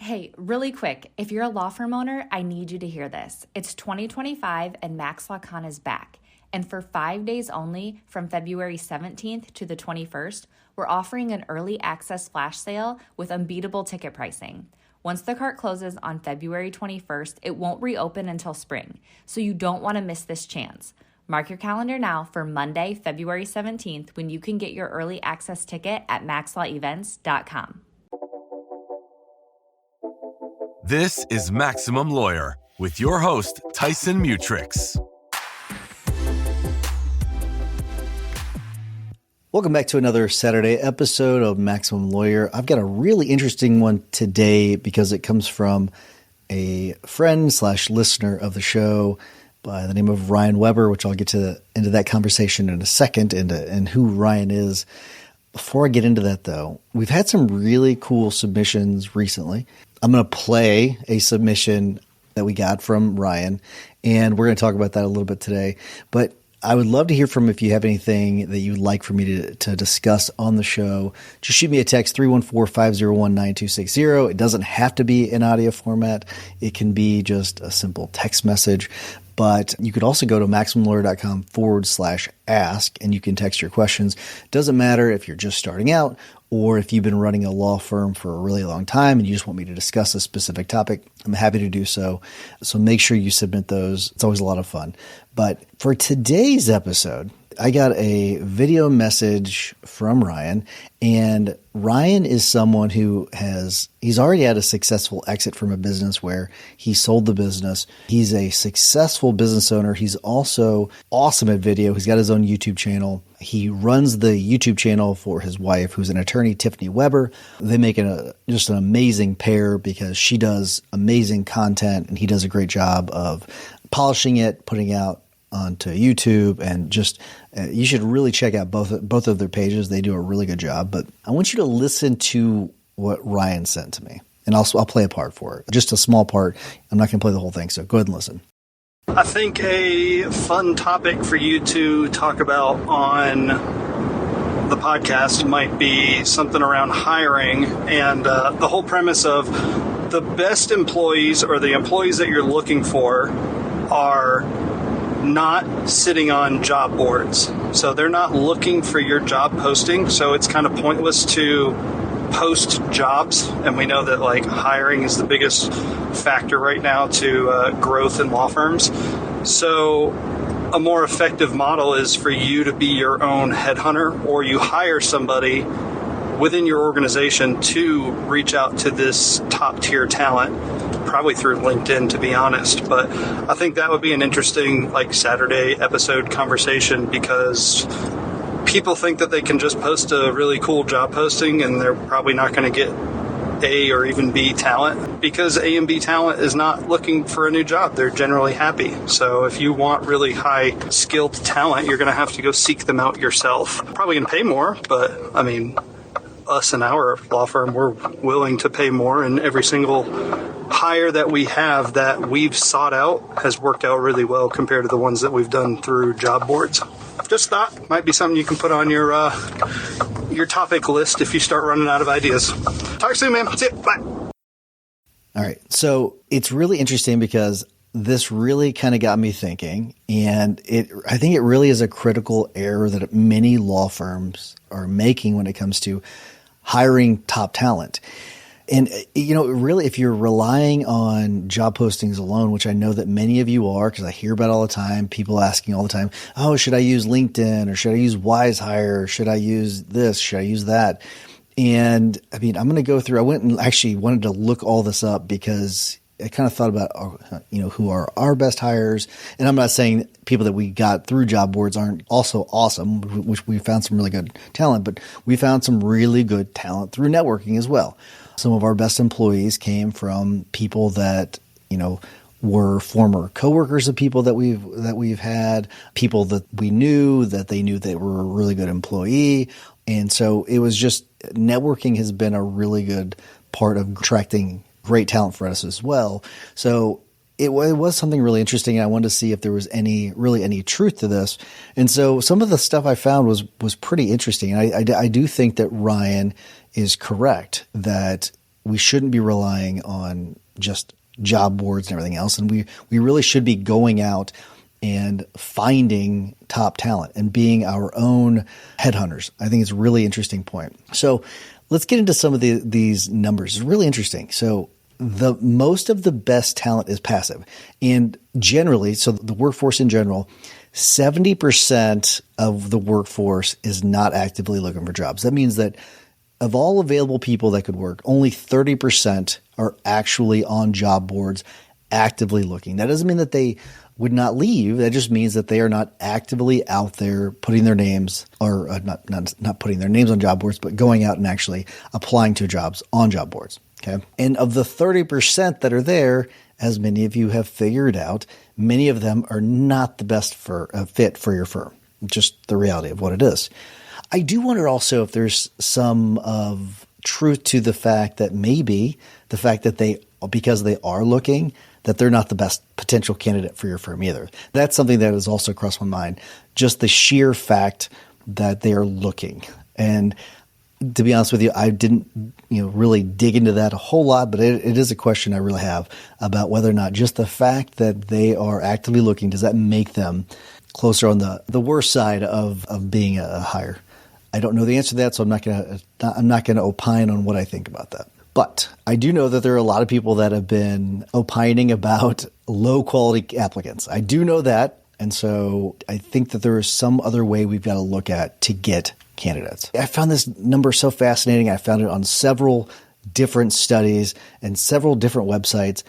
Hey, really quick, if you're a law firm owner, I need you to hear this. It's 2025 and Max Law Con is back. And for 5 days only, from February 17th to the 21st, we're offering an early access flash sale with unbeatable ticket pricing. Once the cart closes on February 21st, it won't reopen until spring, so you don't want to miss this chance. Mark your calendar now for Monday, February 17th, when you can get your early access ticket at maxlawevents.com. This is Maximum Lawyer with your host, Tyson Mutrix. Welcome back to another Saturday episode of Maximum Lawyer. I've got a really interesting one today because it comes from a friend / listener of the show by the name of Ryan Weber, which I'll get into that conversation in a second and who Ryan is. Before I get into that, though, we've had some really cool submissions recently. I'm going to play a submission that we got from Ryan, and we're going to talk about that a little bit today. But I would love to hear from if you have anything that you'd like for me to discuss on the show. Just shoot me a text, 314-501-9260. It doesn't have to be in audio format. It can be just a simple text message. But you could also go to MaximumLawyer.com/ask, and you can text your questions. It doesn't matter if you're just starting out or if you've been running a law firm for a really long time and you just want me to discuss a specific topic. I'm happy to do so. So make sure you submit those. It's always a lot of fun. But for today's episode, I got a video message from Ryan, and Ryan is someone who he's already had a successful exit from a business where he sold the business. He's a successful business owner. He's also awesome at video. He's got his own YouTube channel. He runs the YouTube channel for his wife, who's an attorney, Tiffany Weber. They make just an amazing pair because she does amazing content and he does a great job of polishing it, putting out onto YouTube, and just you should really check out both of their pages. They do a really good job. But I want you to listen to what Ryan sent to me, and I'll play a part for it, just a small part. I'm not going to play the whole thing, so go ahead and listen. I think a fun topic for you to talk about on the podcast might be something around hiring, and the whole premise of the best employees or the employees that you're looking for are not sitting on job boards. So they're not looking for your job posting. So it's kind of pointless to post jobs. And we know that hiring is the biggest factor right now to growth in law firms. So a more effective model is for you to be your own headhunter, or you hire somebody within your organization to reach out to this top tier talent, probably through LinkedIn, to be honest. But I think that would be an interesting Saturday episode conversation, because people think that they can just post a really cool job posting and they're probably not going to get A or even B talent, because A and B talent is not looking for a new job. They're generally happy. So if you want really high skilled talent, you're going to have to go seek them out yourself. Probably going to pay more, but I mean, us and our law firm, we're willing to pay more, and every single hire that we have that we've sought out has worked out really well compared to the ones that we've done through job boards. Just thought might be something you can put on your topic list if you start running out of ideas. Talk soon, man. See you. Bye. All right. So it's really interesting because this really kind of got me thinking, and I think it really is a critical error that many law firms are making when it comes to hiring top talent. And, really, if you're relying on job postings alone, which I know that many of you are, because I hear about it all the time, people asking all the time, oh, should I use LinkedIn, or should I use WiseHire, or should I use this, should I use that? And I mean, I'm going to go through, I went and actually wanted to look all this up because I kind of thought about, who are our best hires. And I'm not saying people that we got through job boards aren't also awesome, which we found some really good talent, but we found some really good talent through networking as well. Some of our best employees came from people that, were former coworkers of people that we've had, people that we knew that they knew they were a really good employee. And so it was just, networking has been a really good part of attracting great talent for us as well. So it was something really interesting, and I wanted to see if there was any truth to this. And so some of the stuff I found was pretty interesting. I do think that Ryan is correct that we shouldn't be relying on just job boards and everything else. And we really should be going out and finding top talent and being our own headhunters. I think it's a really interesting point. So let's get into some of these numbers. It's really interesting. So the most of the best talent is passive. And generally, so the workforce in general, 70% of the workforce is not actively looking for jobs. That means that of all available people that could work, only 30% are actually on job boards actively looking. That doesn't mean that they would not leave. That just means that they are not actively out there putting their names, or not putting their names on job boards, but going out and actually applying to jobs on job boards. Okay. And of the 30% that are there, as many of you have figured out, many of them are not the best fit for your firm. Just the reality of what it is. I do wonder also if there's some of truth to the fact that maybe the fact that because they are looking, that they're not the best potential candidate for your firm either. That's something that has also crossed my mind. Just the sheer fact that they are looking. And to be honest with you, I didn't really dig into that a whole lot, but it is a question I really have about whether or not just the fact that they are actively looking, does that make them closer on the worst side of being a hire? I don't know the answer to that, so I'm not going to opine on what I think about that. But I do know that there are a lot of people that have been opining about low quality applicants. I do know that. And so I think that there is some other way we've got to look at to get candidates. I found this number so fascinating. I found it on several different studies and several different websites.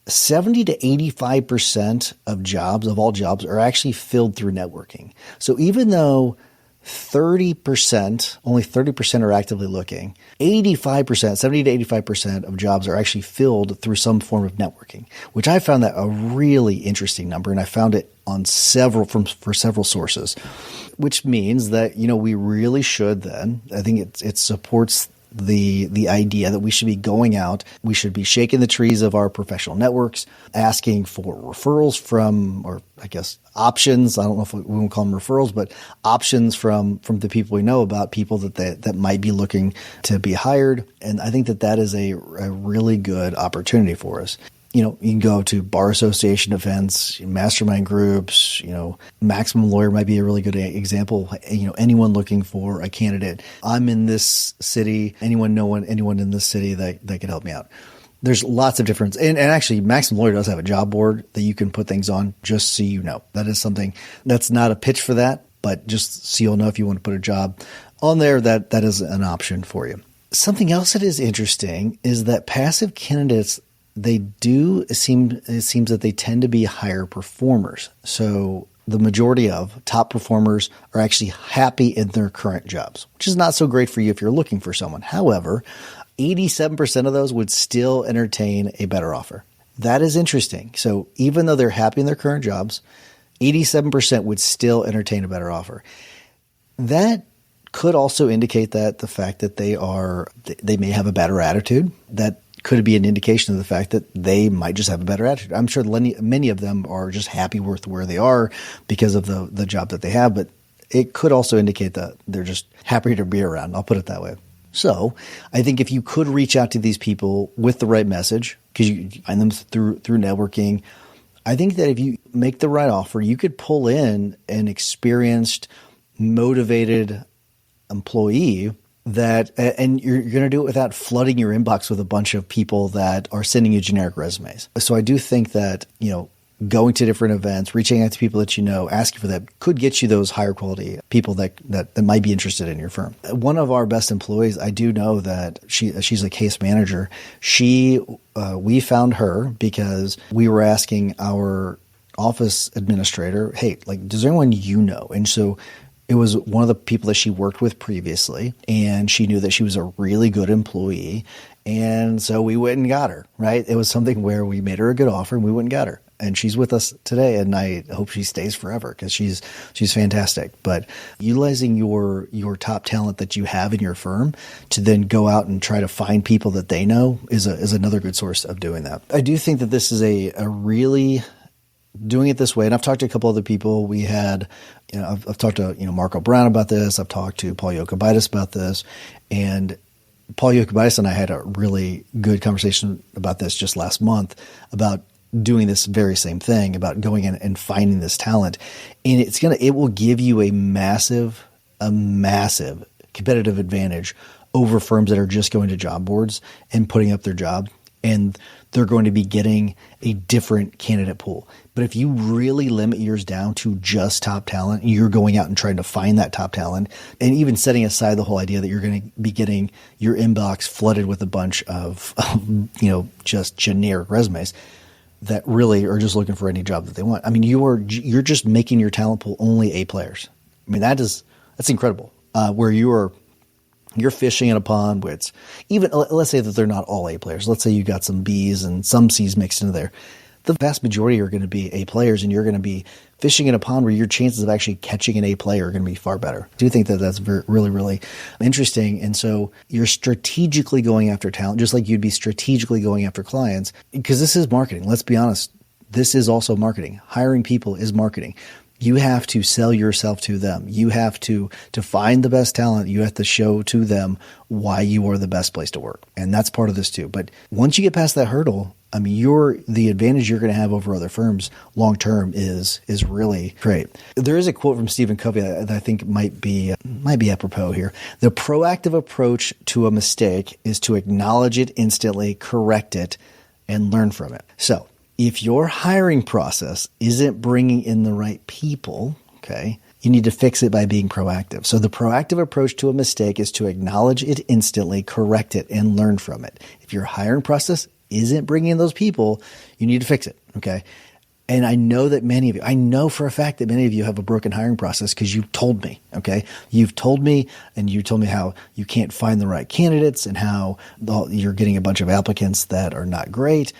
70 to 85% of jobs, of all jobs, are actually filled through networking. So even though 30%, only 30% are actively looking, 70 to 85% of jobs are actually filled through some form of networking, which I found that a really interesting number. And I found it on for several sources, which means that, we really should then, I think it supports the idea that we should be going out, we should be shaking the trees of our professional networks, asking for referrals from, or I guess options. I don't know if we won't call them referrals, but options from the people we know about people that might be looking to be hired. And I think that is a really good opportunity for us. You can go to bar association events, mastermind groups, Maximum Lawyer might be a really good example. Anyone looking for a candidate. I'm in this city. Anyone in this city that could help me out. There's lots of difference. And actually, Maximum Lawyer does have a job board that you can put things on, just so you know. That is something that's not a pitch for that, but just so you'll know if you want to put a job on there, that is an option for you. Something else that is interesting is that passive candidates, it seems that they tend to be higher performers. So the majority of top performers are actually happy in their current jobs, which is not so great for you if you're looking for someone. However, 87% of those would still entertain a better offer. That is interesting. So even though they're happy in their current jobs, 87% would still entertain a better offer. That could also indicate that the fact that they may have a better attitude, that could be an indication of the fact that they might just have a better attitude. I'm sure many of them are just happy with where they are because of the job that they have, but it could also indicate that they're just happy to be around. I'll put it that way. So I think if you could reach out to these people with the right message, because you find them through networking, I think that if you make the right offer, you could pull in an experienced, motivated employee and you're going to do it without flooding your inbox with a bunch of people that are sending you generic resumes. So I do think that, going to different events, reaching out to people that asking for that could get you those higher quality people that might be interested in your firm. One of our best employees, I do know that she's a case manager. We found her because we were asking our office administrator, hey, does anyone And so it was one of the people that she worked with previously, and she knew that she was a really good employee. And so we went and got her, right? It was something where we made her a good offer and we went and got her. And she's with us today, and I hope she stays forever because she's fantastic. But utilizing your top talent that you have in your firm to then go out and try to find people that they know is another good source of doing that. I do think that this is a really doing it this way. And I've talked to a couple other people. We had, I've talked to, Marco Brown about this. I've talked to Paul Yokubaitis about this. And Paul Yokobitis and I had a really good conversation about this just last month about doing this very same thing, about going in and finding this talent. And it will give you a massive competitive advantage over firms that are just going to job boards and putting up their job, and they're going to be getting a different candidate pool. But if you really limit yours down to just top talent, and you're going out and trying to find that top talent, and even setting aside the whole idea that you're going to be getting your inbox flooded with a bunch of just generic resumes that really are just looking for any job that they want. I mean, you're just making your talent pool only A players. I mean, that's incredible. Where you're fishing in a pond where it's even, let's say that they're not all A players. Let's say you got some Bs and some Cs mixed into there. The vast majority are going to be A players, and you're going to be fishing in a pond where your chances of actually catching an A player are going to be far better. I do think that that's really, really interesting. And so you're strategically going after talent, just like you'd be strategically going after clients, because this is marketing. Let's be honest. This is also marketing. Hiring people is marketing. You have to sell yourself to them. You have to find the best talent. You have to show to them why you are the best place to work. And that's part of this too. But once you get past that hurdle, I mean, the advantage you're going to have over other firms long term is really great. There is a quote from Stephen Covey that I think might be apropos here. The proactive approach to a mistake is to acknowledge it instantly, correct it, and learn from it. So if your hiring process isn't bringing in the right people, okay, you need to fix it by being proactive. So the proactive approach to a mistake is to acknowledge it instantly, correct it, and learn from it. If your hiring process isn't bringing in those people, you need to fix it, okay? And I know for a fact that many of you have a broken hiring process because you told me, okay? You've told me, and you told me how you can't find the right candidates and how you're getting a bunch of applicants that are not great,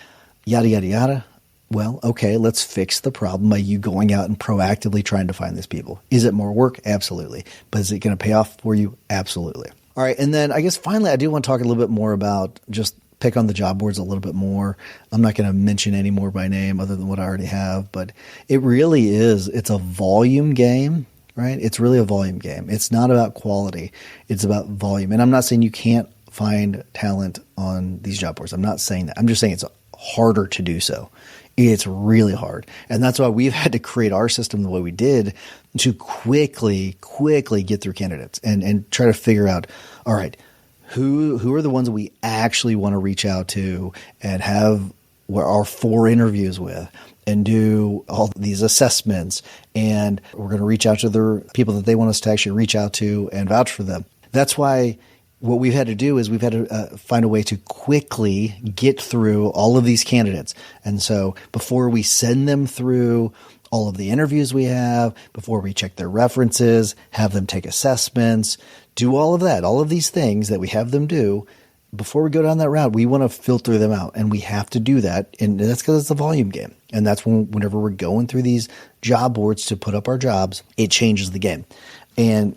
yada, yada, yada. Well, okay, let's fix the problem by you going out and proactively trying to find these people. Is it more work? Absolutely. But is it going to pay off for you? Absolutely. All right. And then I guess finally, I do want to talk a little bit more about just pick on the job boards a little bit more. I'm not going to mention any more by name other than what I already have, but it really is. It's a volume game, right? It's really a volume game. It's not about quality. It's about volume. And I'm not saying you can't find talent on these job boards. I'm not saying that. I'm just saying it's harder to do so. It's really hard. And that's why we've had to create our system the way we did to quickly get through candidates and try to figure out, all right, who are the ones that we actually want to reach out to and have our 4 interviews with and do all these assessments. And we're going to reach out to the people that they want us to actually reach out to and vouch for them. That's why what we've had to do is we've had to find a way to quickly get through all of these candidates. And so before we send them through all of the interviews we have, before we check their references, have them take assessments, do all of that, all of these things that we have them do, before we go down that route, we want to filter them out. And we have to do that. And that's because it's a volume game. And that's whenever we're going through these job boards to put up our jobs, it changes the game. And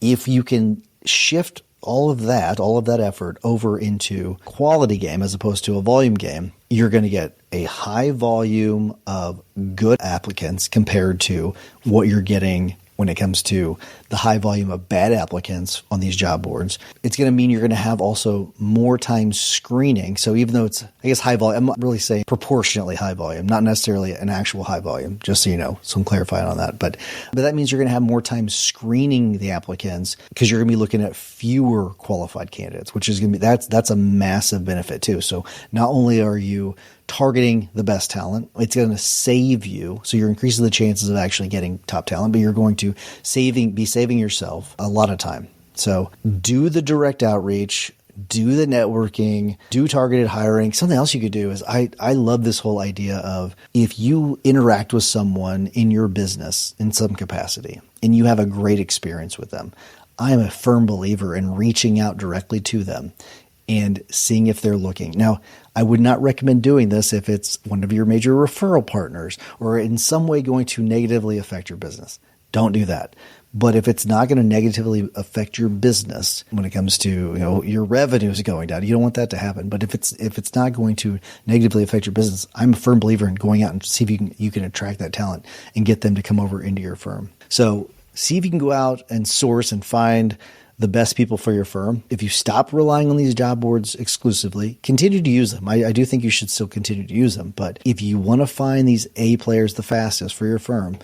if you can shift all of that effort over into quality game as opposed to a volume game, you're going to get a high volume of good applicants compared to what you're getting when it comes to the high volume of bad applicants on these job boards. It's going to mean you're going to have also more time screening. So even though it's, I guess, high volume, I'm not really saying proportionately high volume, not necessarily an actual high volume, just so you know, so I'm clarifying on that. But that means you're going to have more time screening the applicants because you're going to be looking at fewer qualified candidates, which is going to be, that's a massive benefit too. So not only are you targeting the best talent, it's going to save you. So you're increasing the chances of actually getting top talent, but you're going to be saving yourself a lot of time. So do the direct outreach, do the networking, do targeted hiring. Something else you could do is I love this whole idea of if you interact with someone in your business in some capacity and you have a great experience with them, I am a firm believer in reaching out directly to them and seeing if they're looking. Now, I would not recommend doing this if it's one of your major referral partners or in some way going to negatively affect your business. Don't do that. But if it's not going to negatively affect your business when it comes to, your revenues going down, you don't want that to happen. But if it's not going to negatively affect your business, I'm a firm believer in going out and see if you can attract that talent and get them to come over into your firm. So see if you can go out and source and find the best people for your firm. If you stop relying on these job boards exclusively, continue to use them. I do think you should still continue to use them. But if you want to find these A players the fastest for your firm,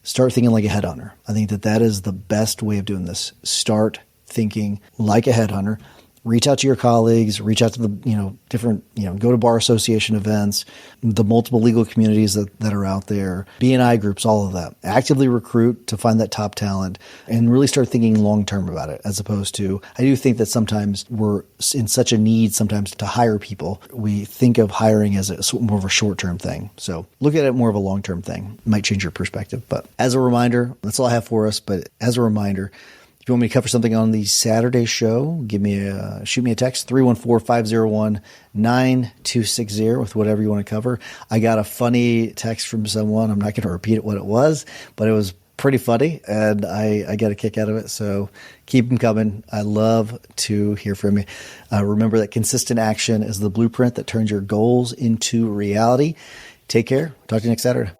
start thinking like a headhunter. I think that is the best way of doing this. Start thinking like a headhunter. Reach out to your colleagues, reach out to the, different, go to bar association events, the multiple legal communities that are out there, B&I groups, all of that. Actively recruit to find that top talent and really start thinking long-term about it, as opposed to, I do think that sometimes we're in such a need sometimes to hire people. We think of hiring as more of a short-term thing. So look at it more of a long-term thing. It might change your perspective. But as a reminder, that's all I have for us. But as a reminder, if you want me to cover something on the Saturday show, shoot me a text, 314-501-9260 with whatever you want to cover. I got a funny text from someone. I'm not going to repeat what it was, but it was pretty funny, and I got a kick out of it. So keep them coming. I love to hear from you. Remember that consistent action is the blueprint that turns your goals into reality. Take care. Talk to you next Saturday.